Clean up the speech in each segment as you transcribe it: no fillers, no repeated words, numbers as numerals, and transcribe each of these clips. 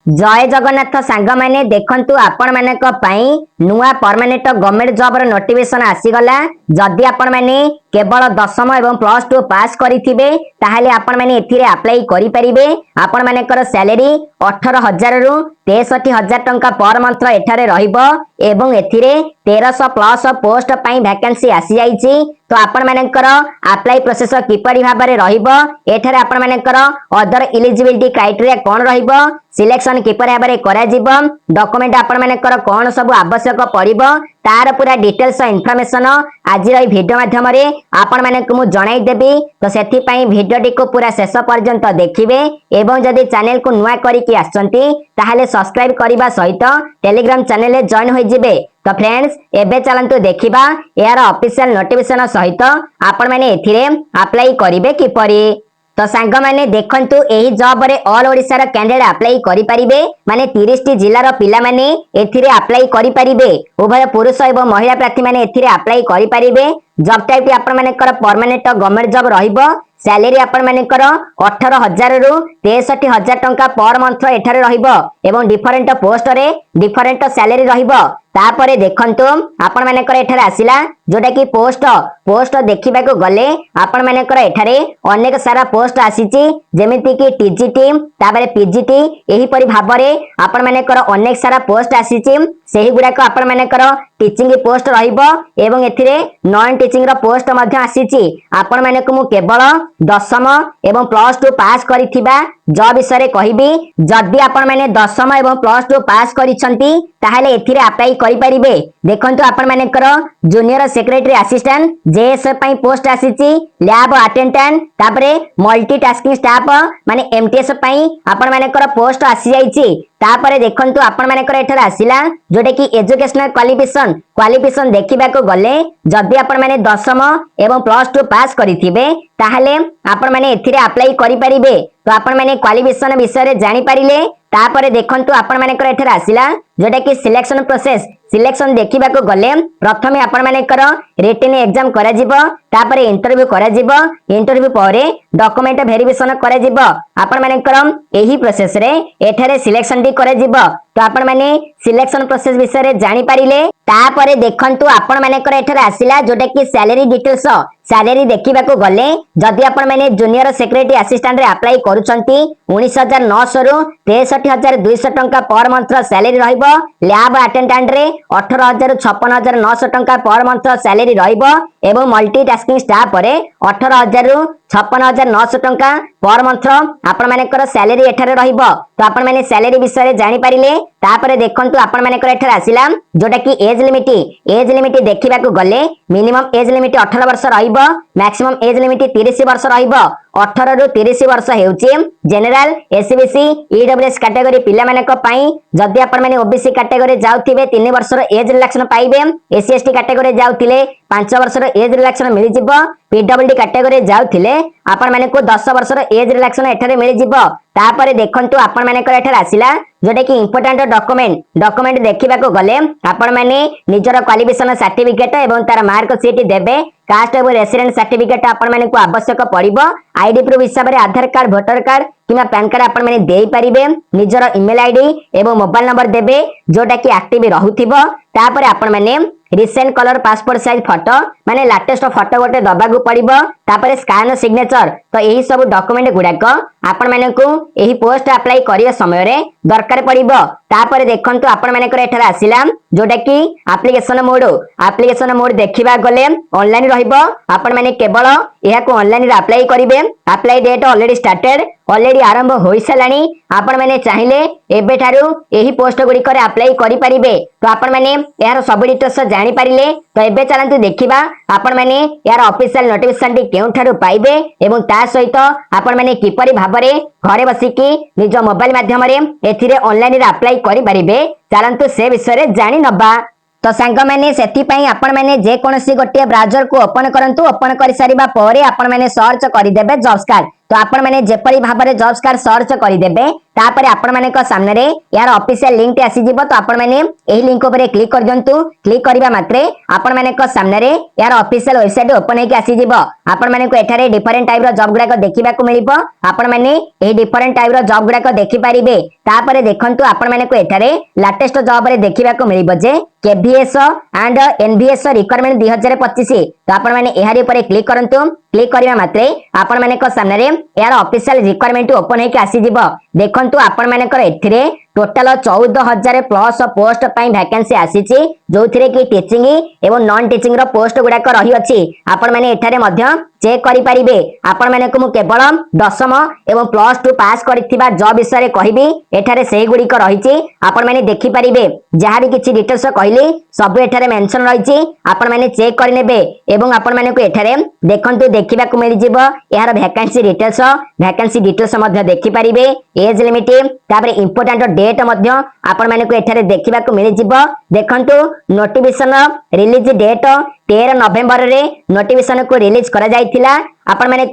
जय जगन्नाथ सांग मैंने देखंतु आपण मानक पई नुआ परमानेंट गवर्नमेंट जॉब रो नोटिफिकेशन आसीगला। जदि आपण माने केवल 10वीं एवं +2 पास करिथिबे ताहाले आपण माने एथिरे अप्लाई करि परिबे। आपण मानेकर सैलरी 18,000 रु 63,000 टंका पर मंथ एठारे रहिबो एवं एथिरे 1300 प्लस पोस्ट पई वैकेंसी आसी जाईची। तो आपण मानेकर अप्लाई प्रोसेस किपरि भाबरे रहिबो एठारे आपण मानेकर अदर एलिजिबिलिटी क्राइटेरिया कोन रहिबो सिलेक्शन किपर भाबरे करा जिवो डॉक्यूमेंट आपण मानेकर कोन सब आवश्यक पड़िबो तार पूरा डिटेल्स इन्फॉर्मेशन आज रही वीडियो माध्यम रे आपण माने को मु जणाई देबी। तो सेथि पई वीडियो टी को पूरा शेष पर्यंत देखिबे एवं जदि चैनल को नुआ करी कि आछंती ताहाले सब्सक्राइब करिबा सहित टेलीग्राम चैनल रे जॉइन होई जिवे। तो फ्रेंड्स एबे चलंतु देखिबा यार ऑफिशियल नोटिफिकेशन सहित आपण माने एथिरे अप्लाई करिवे किपरि। तो सांग माने देखंतु एही जॉब रे ऑल ओडिसा रा कैंडिडेट अप्लाई करि परिबे माने 30 टी जिल्ला रा पिला माने एथिरे अप्लाई करि परिबे। उभय पुरुष एवं महिला प्रार्थी माने एथिरे अप्लाई करि परिबे। जॉब टाइप आपण माने कर परमानेंट गवर्नमेंट जॉब रहिबो। सैलरी आपण माने कर 18,000 रु 63,000 टंका पर मंथ एठारे रहिबो एवं डिफरेंट पोस्ट रे डिफरेंट सैलरी रहिबो। तापरे देखंतु आपण मानेकर एठारे आसिला जोटा कि पोस्ट देखिबा को गले आपण मानेकर एठारे अनेक सारा पोस्ट आसीची जेमिति कि टीजीटी तापरे पीजीटी एही परि भाबरे आपण मानेकर अनेक सारा पोस्ट आसीची। सेही गुडा को आपण मानेकर टीचिंग पोस्ट रहिबो एवं एथिरे नॉन टीचिंग रो पोस्ट मध्ये आसीची। आपण माने को मु केवल 10वीं एवं +2 पास करिथिबा जॉब विषय कहिबी। जदि आपण माने 10वीं एवं +2 पास करिसंती ताहाले एथिरे अप्लाई करि परिबे। देखंतु आपण Manekar junior secretary assistant JS पई पोस्ट आसीची लैब अटेंडेंट तापरे मल्टीटास्किंग स्टाफ माने एमटीएस पई आपण मानेकर पोस्ट आसी जाईची। तापरे देखंतु आपण मानेकर एठारे आसिला जोटे कि एजुकेशनल क्वालिफिकेशन देखिबा को गले जदि आपण माने 10वीं एवं +2 पास करिथिबे ताहाले आपण माने एथिरे अप्लाई करि परिबे। तो आपण माने क्वालिफिकेशन विषय रे जानि परिले। तापरे देखंतु आपण मानेकर एठारे आसिला जोटा कि सिलेक्शन देखिबा को गले प्रथमे आपण मानेकर रिटन एग्जाम करा जिवो तापरे इंटरव्यू करा जिवो इंटरव्यू परे डॉक्यूमेंट वेरिफिकेशन करा जिवो आपण मानेकर एही प्रोसेस रे एठारे सिलेक्शन डी करा जिवो। तो आपण माने सिलेक्शन प्रोसेस विषय रे जानि पारिले। तापरे देखंतु आपण मानेकर एठारे आसिला जोटा कि सैलरी डिटेल्स सैलरी देखिबा को गले जदि आपण माने जूनियर सेक्रेटरी असिस्टेंट रे अप्लाई करूचंती 19,900 रु 63,200 टंका पर मंथ सैलरी रहिबो। लैब अटेंडेंट रे 18,000 रु 56,900 टंका पर मंथ सैलरी रहिबो एवं मल्टीटास्किंग स्टाफ रे 18,000 रु 56,900 टंका पर मंथ आपण मानेकर सैलरी एठारे रहिबो। तो आपण माने सैलरी विषय रे जानि पारिले। तापरे देखंतु आपण मानेकर एठारे आसिला जोटा कि एज लिमिट देखिबा को गले मिनिमम एज लिमिट 18 वर्ष रहिबो मैक्सिमम एज लिमिट 30 वर्ष रहिबो। 18 रु 30 वर्ष हेउची जनरल एससीबीसी ईडब्ल्यूएस कैटेगरी पिला मानक पई। जदि आपण माने ओबीसी कैटेगरी जाउथिबे 3 वर्ष रो एज रिलैक्शन पाइबे। एससी एसटी कैटेगरी जाउथिले 5 वर्ष रो एज रिलैक्शन मिलि जिवो। पीडब्ल्यूडी कैटेगरी जाउथिले आपण माने को 10 वर्ष रो एज रिलैक्शन एठारे मिलि जिवो। तापरे देखंतु आपण मानेकर एठारे आसिला जोटा कि इंपोर्टेंट डॉक्यूमेंट देखिबा को गले आपण माने निजर क्वालिफिकेशन सर्टिफिकेट एवं तार मार्क शीट देबे। कास्ट एवं रेसिडेंट सर्टिफिकेट आपण माने को आवश्यक पड़िबो। आईडी प्रूफ हिसाब रे आधार कार्ड वोटर कार्ड किमा पैन कार्ड आपण माने देई परिबे। निजर ईमेल आईडी एवं मोबाइल नंबर देबे जोटा कि एक्टिव रहुथिबो। तापरे आपण माने recent colour passport size photo माने लेटेस्ट फोटो गोटे दबा को पड़िबो। तापरे स्कैन सिग्नेचर। तो एही सब डॉक्यूमेंट गुडाक आपण माने को एही पोस्ट अप्लाई करिया समय रे दरकार पड़िबो। तापरे देखंतु आपण माने करे एठारे आसिला जोटा कि एप्लीकेशन मोड देखिबा गले ऑनलाइन रहिबो। आपण माने केवल एहा को ऑनलाइन रे अप्लाई करिवे। अप्लाई डेट ऑलरेडी आरंभ होई सलानी। आपण माने चाहिले एबे थारु एही पोस्ट गुडी करे अप्लाई करि परिबे। तो आपण माने यार सब डिटेल्स जानि पारिले। तो एबे चलंतु देखिबा आपण माने यार ऑफिशियल नोटिफिकेशन टी केउ थारु पाइबे एवं ता सहित आपण माने किपरि भाबरे घरे बसिकी निज मोबाइल माध्यम रे एथिरे ऑनलाइन रे अप्लाई करि परिबे। चलंतु से विषय रे जानि नबा। तो सांग माने सेति पई आपण माने जे कोनसी गोटे ब्राउजर को ओपन करंतु। ओपन करि सारिबा परे आपण माने सर्च करि देबे जॉब्स कार्ड। तो आपण माने जेपरी भाबरे जॉब्स कार्ड सर्च करिदेबे तापरे आपण माने सामने यार ऑफिशियल लिंक टे आसी जिवो। तो आपण माने एही लिंक उपरे क्लिक कर दियंतु। क्लिक करबा मात्रे आपण माने सामने यार ऑफिशियल वेबसाइट ओपन हेकि आसी जिवो। आपण माने एठारे डिफरेंट टाइप रो जॉब गुडा देखिबा को मिलिबो। आपण माने एही डिफरेंट टाइप रो जॉब गुडा देखि परिबे। तापरे देखंतु आपण माने एठारे लेटेस्ट जॉब रे देखिबा को मिलिबो जे केवीएस एंड एनवीएस रिक्वायरमेंट 2025। तो आपण माने एहारी ऊपर क्लिक करंतु। क्लिक करबा मात्रे आपण माने सामने यार ऑफिशियल रिक्वायरमेंट ओपन हेकि आसी जिवो। देखंतु आपण माने एथिरे टोटल 14,000 प्लस पोस्ट पई वैकेंसी आसीची जो थिरे कि टीचिंग एवं नॉन टीचिंग रो पोस्ट गुडा रही अछि। आपण माने एठारे मध्य चेक करि परिबे। आपण माने को मु केवल 10म एवं प्लस 2 पास करथिबा जॉब विषय रे कहिबी। एठारे सेही गुडी को रहिची आपण माने देखि परिबे। जहा भी किछि डिटेल्स कहली सब एठारे मेंशन रहिची। आपण माने चेक करि नेबे एवं आपण माने को एठारे देखंतु देखिबा को मिलि जिवो यार वैकेंसी डिटेल्स मध्य देखि परिबे। एज लिमिट तापर इंपोर्टेंट डेट मध्य आपण माने को एठारे देखिबा को मिलि जिवो। देखंतु नोटिफिकेशन रिलीज डेट 13 नवेम्बर रे नोटिफिकेशन को रिलीज करा जायथिला। आपण माने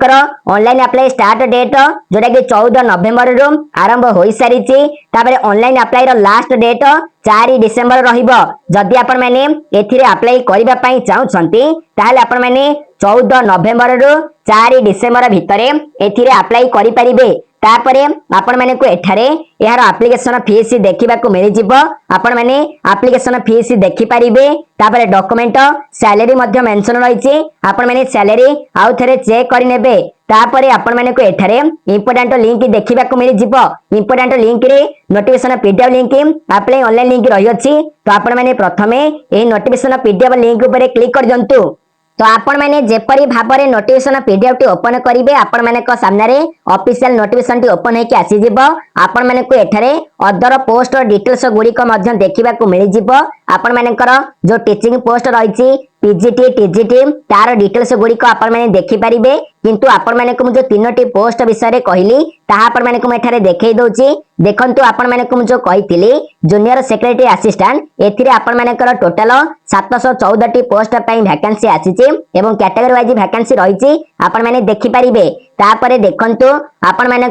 ऑनलाइन अप्लाई स्टार्ट डेट जोटा कि 14 नवेम्बर रु आरंभ होई सारिची। तापर ऑनलाइन अप्लाई रो लास्ट डेट 4 डिसेंबर रहिबो। जदि आपण माने एथिरे अप्लाई करिबा पई चाहउछंती ताहाले आपण माने 14 नवेम्बर रु 4 डिसेंबर भितरे एथिरे अप्लाई करि परिबे। तापरे आपण माने को एठारे यार एप्लीकेशन फीस देखिबा को मिलि जिवो। आपण माने एप्लीकेशन फीस देखि परिबे। तापरे डॉक्यूमेंट सैलरी मध्य मेंशन रहिछि। आपण माने सैलरी आउ थरे चेक करि नेबे। तापरे आपण माने को एठारे इंपोर्टेंट लिंक देखिबा को मिलि जिवो। इंपोर्टेंट लिंक रे notification PDF link apply online link रहि अछि। तो आपण माने प्रथमे एही नोटिफिकेशन पीडीएफ लिंक ऊपर क्लिक कर दियंतु। तो आपण माने जेपरी भाबरे नोटिफिकेशन पीडीएफ टी ओपन करिवे आपण माने सामने रे ऑफिशियल नोटिफिकेशन टी ओपन हेकि आसी जिवो। आपण माने को एठारे अदर पोस्ट डिटेल्स गुडी को मध्य देखिबा को मिलि जिवो। आपण माने जो टीचिंग पोस्ट रहिछि पीजीटी टीजीटी तार डिटेल्स गुडी को आपण माने देखि परिबे। किंतु आपण माने को जो तीनोटी पोस्ट विषय रे कहली ताहा आपण माने को एठारे देखै दउछि। देखंतु आपण माने को जो कहिथिली जूनियर सेक्रेटरी असिस्टेंट एथिरे आपण माने टोटल 714 टी पोस्ट पई वैकेंसी आसीछि एवं कैटेगरी वाइज वैकेंसी रहिछि आपण माने देखि परिबे। तापरे देखंतु आपण माने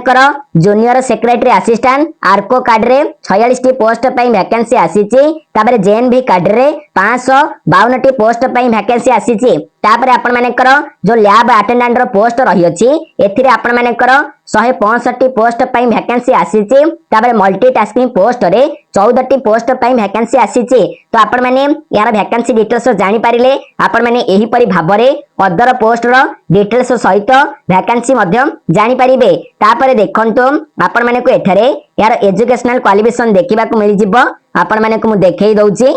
जूनियर सेक्रेटरी असिस्टेंट आर्को कार्ड रे 46 टी पोस्ट पई वैकेंसी आसीछि। तापरे जेएनवी कार्ड रे 552 टी पोस्ट पई वैकेंसी आसीछि। तापरे आपण माने जो लैब अटेंडेंट रो पोस्ट रही अछि एथिरे आपण माने 165 पोस्ट पई वैकेंसी आसीछि। तापरे मल्टीटास्किंग पोस्ट रे 14 टी पोस्ट पई वैकेंसी आसीछि। तो आपण माने यार वैकेंसी डिटेल्स जानि पारिले आपण माने एही परि भाबरे अदर पोस्ट रो डिटेल्स सहित वैकेंसी मध्य जानि पारिबे। तापरे देखंतु आपण माने को एठारे यार एजुकेशनल क्वालिफिकेशन देखिबा को मिलि जिवो। आपण माने को मु देखै दउछि।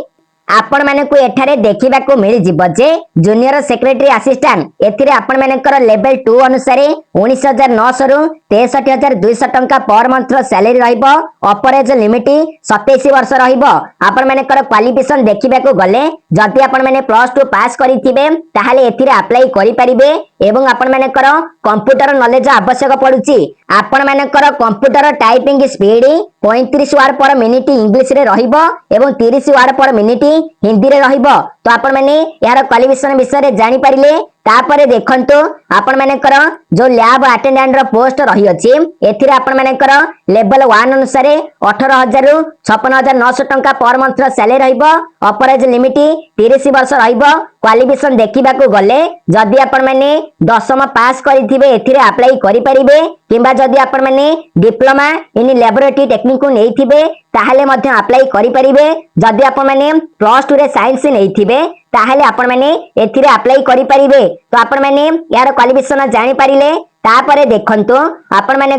आपण माने को एठारे देखिबा को मिलि जिवो जे जूनियर सेक्रेटरी असिस्टेंट एथिरे आपण माने लेवल 2 अनुसार 19,900 रु 63,200 टंका पर मंथ सैलरी रहइबो। अपर एज लिमिट 27 वर्ष रहइबो। आपण माने क्वालिफिकेशन देखिबा को गले जदि आपण माने प्लस 2 पास करिथिबे ताहाले एथिरे अप्लाई करि परिबे एवं आपण माने कंप्यूटर नॉलेज आवश्यक पडुची। आपण माने computer typing speed 35 word per minute English रे रहइबो एवं 30 वर्ड पर मिनिट हिंदी रे रहइबो। तो आपण माने यार क्वालिफिकेशन विषय रे जानि परिले। तापरे देखंतु आपण माने जो लैब अटेंडेंट रो पोस्ट रही अछि एथिरे आपण माने लेवल 1 अनुसार 18,000 रु 56,900 टंका पर मंथ सैलरी रहइबो। अपर एज लिमिट 30 वर्ष रहइबो। क्वालिफिकेशन देखिबा को गले जदि आपण माने 10म पास करिथिबे एथिरे अप्लाई करि परिबे किबा जदि आपण माने डिप्लोमा इन लैबोरेटरी टेक्निक को नेइथिबे ताहाले मध्य अप्लाई करि परिबे। जदि आपण माने प्लस 2 रे साइंस नेइथिबे ताहाले आपण माने एथिरे अप्लाई करि परिबे। तो आपण माने यार क्वालिफिकेशन जानि परिले। तापरे देखंतु आपण माने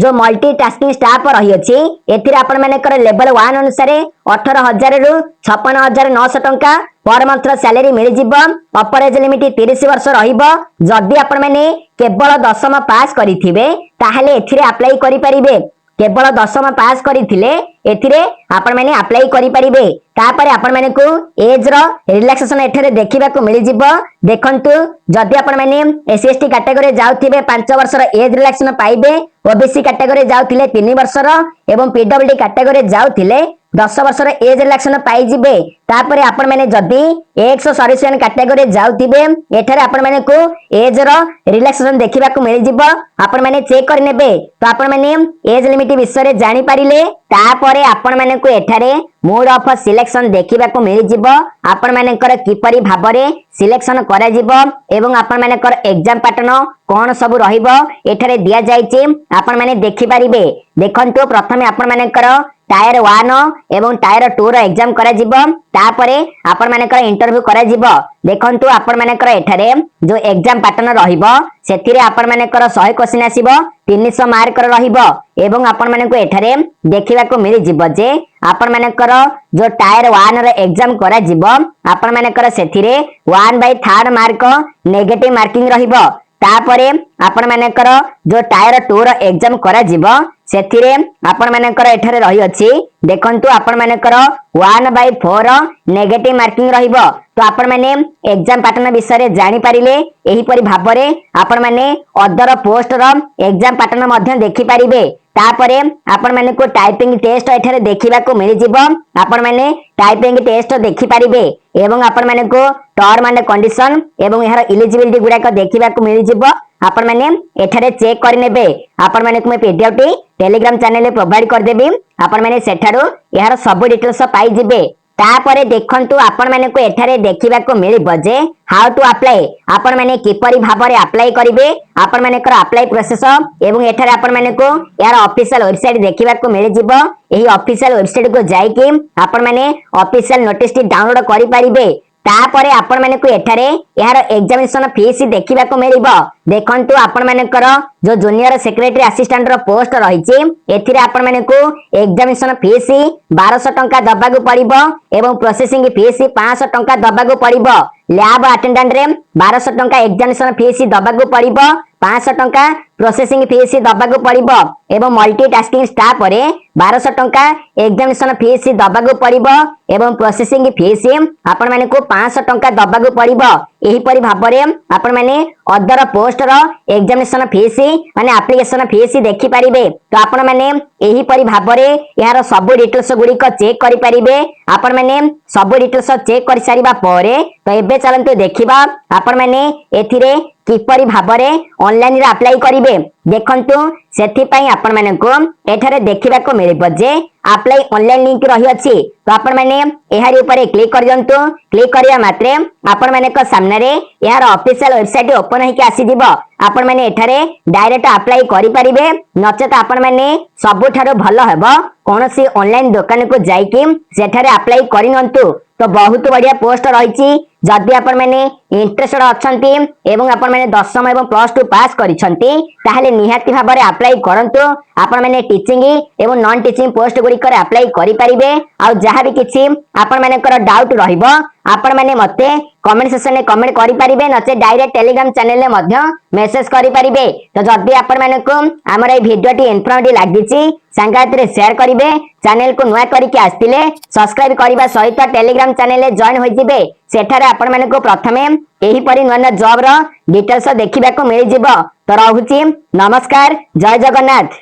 जो मल्टीटास्किंग स्टाफ रही अछि एथिरे आपण माने लेवल 1 अनुसार 18,000 रु 56,900 टंका पर मंथ सैलरी मिल जिवो। अपर एज लिमिट 30 वर्ष रहिबो। जदि आपण माने केवल 10म पास करिथिबे ताहाले एथिरे अप्लाई करि परिबे। केवल 10म पास करिथिले एथिरे आपण माने अप्लाई करि परिबे। तापरे आपण माने को एज रो रिलैक्सेशन एठरे देखिबा को मिलि जिवो। देखंतु जदि आपण माने एससी एसटी कैटेगरी जाउथिबे 5 वर्ष रो एज रिलैक्सेशन पाइबे। ओबीसी कैटेगरी जाउथिले 3 वर्ष रो एवं पीडब्ल्यूडी कैटेगरी जाउथिले 10 वर्षर एज रिलैक्सेशन पाइबे। तापर आपण मैंने जदि एक्स सर्विसमैन कैटेगरी जाउथिबे एठारे आपण माने को एज रो रिलैक्सेशन देखिबा को मिल जिवो। आपण माने चेक कर नेबे तो आपण माने एज लिमिट विषय रे जानि पारिले। तापर आपण माने को एठारे मोड ऑफ सिलेक्शन देखिबा को मिल जिवो। आपण माने कर किपरि भाबरे सिलेक्शन करा जिवो एवं आपण माने कर एग्जाम पैटर्न कोन सब रहिबो एठारे दिया जायछि। आपण माने देखि पारिबे। देखंतु प्रथमे आपण माने कर टायर 1 एवं टायर 2 रो एग्जाम करा जिवो। तापरे आपण माने कर इंटरव्यू करा जिवो। देखंतु आपण माने कर एठारे जो एग्जाम पैटर्न रहिबो सेतिरे आपण माने कर 100 क्वेश्चन आसीबो 300 मार्क रहिबो एवं आपण माने को एठारे देखिबा को मिल जिवो जे आपण माने कर जो टायर 1 रो एग्जाम करा जिवो आपण माने कर सेतिरे 1/3 मार्क नेगेटिव मार्किंग रहिबो। तापरे आपण माने कर जो टायर 2 रो एग्जाम करा जिवो सेथिरे आपण माने कर एठारे रही अछि। देखंतु आपण माने कर 1/4 नेगेटिव मार्किंग रहिबो। तो आपण माने एग्जाम पैटर्न विषय रे जानि पारिले। एही परि भाबरे आपण माने अदर पोस्ट रो एग्जाम पैटर्न मध्य देखि पारिबे। तापरे आपण माने को टाइपिंग टेस्ट एठारे देखिबा को मिल जिवो। आपण माने टाइपिंग टेस्ट देखि पारिबे एवं आपण माने को टर्म एंड कंडीशन एवं यार एलिजिबिलिटी गुडा को देखिबा को मिल जिवो। आपण माने एठारे चेक कर नेबे। आपण माने को मैं पीडीएफ टी टेलीग्राम चैनल रे प्रोवाइड कर देबी। आपण माने सेठारो यार सब डिटेल्स पाई जिबे। तापरे देखंतु आपण माने को एठारे देखिबा को मिलिबो जे हाउ टू अप्लाई आपण माने किपरि भाबरे अप्लाई करिवे। आपण माने कर अप्लाई प्रोसेस एवं एठारे आपण माने को यार ऑफिशियल वेबसाइट देखिबा को मिल जिवो। एही ऑफिशियल वेबसाइट को जाई कि आपण माने ऑफिशियल नोटिस टी डाउनलोड करि पारिबे। तापरे आपण माने को एठारे यार एग्जामिनेशन फीस देखिबा को मिलिबो। देखंतु आपण माने कर जो जूनियर सेक्रेटरी असिस्टेंट रो पोस्ट रहिछि एथिरे आपण माने को एग्जामिनेशन फीस 1200 टंका दबा को पड़िबो एवं प्रोसेसिंग फीस 500 टंका दबा को पड़िबो। लैब अटेंडेंट रे 1200 टंका एग्जामिनेशन फीस दबा को पड़िबो 500 टंका प्रोसेसिंग फीस दबा को पड़िबो एवं मल्टीटास्किंग स्टाफ रे 1200 टंका एग्जामिनेशन फीस दबा को पड़िबो एवं प्रोसेसिंग फीस आपण माने को 500 टंका दबा को पड़िबो। एही परि भाबरे आपण माने अदर पोस्ट रो एग्जामिनेशन फीस माने एप्लीकेशन फीस देखि पारिबे। तो आपण माने एही परि भाबरे यार सब डिटेल्स गुडी को चेक करि पारिबे। आपण माने सब डिटेल्स चेक करि सारिबा परे तो एबे चलंतु देखिबा आपण माने एथिरे किपरि भाबरे ऑनलाइन रे अप्लाई करिवे। देखंतु सेथि पई आपण माने को एठारे देखिबा को मिलिबो जे अप्लाई ऑनलाइन लिंक रही अछि। तो आपण माने एहारी ऊपर क्लिक कर दियंतु। क्लिक करिया मात्रे आपण माने को सामने रे यार ऑफिशियल वेबसाइट ओपन होई के आसी दिबो। आपण माने एठारे डायरेक्ट अप्लाई करि परिबे। नचेत आपण माने सबु ठारो भलो हेबो कोनोसी ऑनलाइन दुकान को जाई कि सेठारे अप्लाई करिनंतु। तो बहुत बढ़िया पोस्ट रही। जदि आपण माने इंटरेस्टेड अछंती एवं आपण माने 10th एवं +2 पास करिसंती ताहाले निहाती भाबरे अप्लाई करंतु। आपण माने टीचिंग एवं नॉन टीचिंग पोस्ट गुडी करे अप्लाई करि परिबे। आ जहा भी किछि आपण माने कर डाउट रहिबो आपण माने मते कमेंट सेक्शन में कमेंट करि परिबे नचे डायरेक्ट टेलीग्राम चैनल में मध्य मेसेज करि परिबे। तो जदि आपण माने को हमर ए वीडियो टी इन्फॉर्मेटिव लागिछि संगात रे शेयर करिवे। चैनल को नुआ करि के आस्तिले सब्सक्राइब करिबा सहित टेलीग्राम चैनल में जॉइन होई जिवे। सेठारे आपण माने को प्रथमे एही परि नुआ जॉब रो डिटेल्स देखिबा को मिल जिवो। तो रहूछि नमस्कार, जय जगन्नाथ।